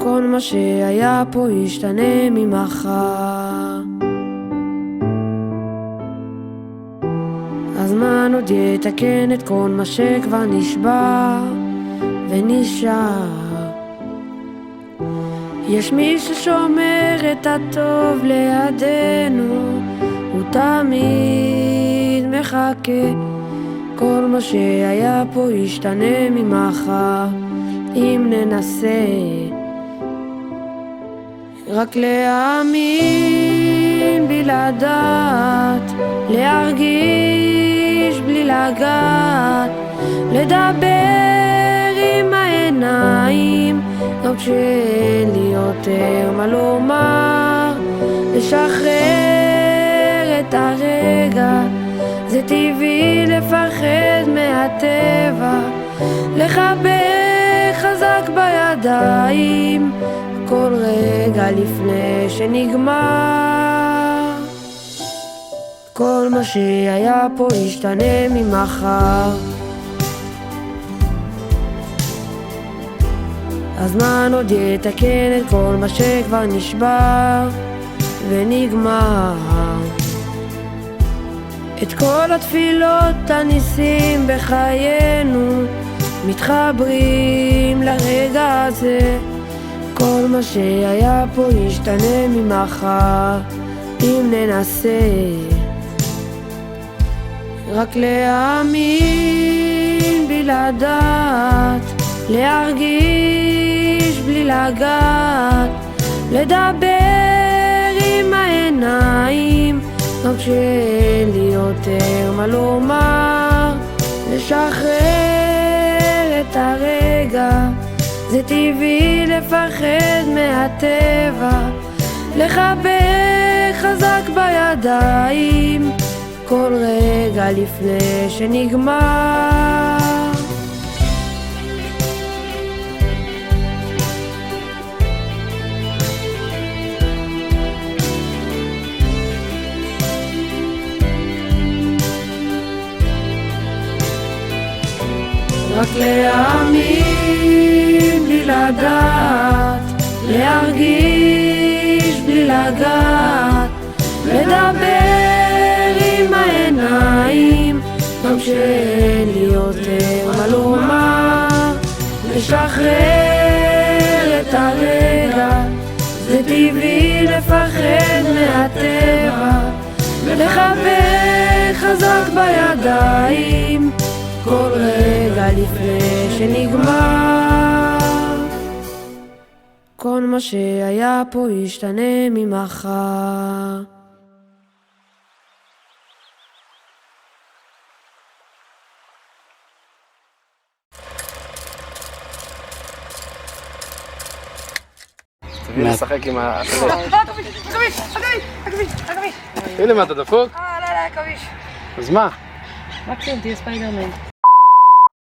כל מה שהיה פה ישתנה ממחר. הזמן עוד יתקן את כל מה שכבר נשבר ונשאר. יש מי ששומר את הטוב לידינו, הוא תמיד מחכה. כל מה שהיה פה ישתנה ממחר אם ננסה רק להאמין בלי לדעת, להרגיש בלי לגעת, לדבר עם העיניים גם כשאין לי יותר מה לומר, לשחרר את הרגע, זה טבעי לפחד מהטבע, לחבק חזק בידיים כל רגע לפני שנגמר. כל מה שהיה פה ישתנה ממחר. הזמן עוד יתקן את כל מה שכבר נשבר ונגמר. את כל התפילות הניסים בחיינו מתחברים לרגע הזה. כל מה שהיה פה ישתנה ממחר אם ננסה רק להאמין בלי לדעת, להרגיש בלי לגעת, לדבר עם העיניים גם כשאין לי יותר מה לומר, לשחרר את הרגע, זה טבעי לפחד מהטבע, לחבק חזק בידיים כל רגע לפני שנגמר. רק להאמין בלי לדעת, להרגיש בלי לגעת, לדבר עם העיניים גם כשאין לי יותר מה לומר, לשחרר את הרגע, זה טבעי לפחד מהטבע, ולחבק חזק בידיים כל רגע לפני שנגמר. כל מה שהיה פה ישתנה ממחר. תביא לשחק עם ה... עכביש! הנה מה, אתה דפוק? לא, עכביש. אז מה? מקסימום תהיה ספיידרמן.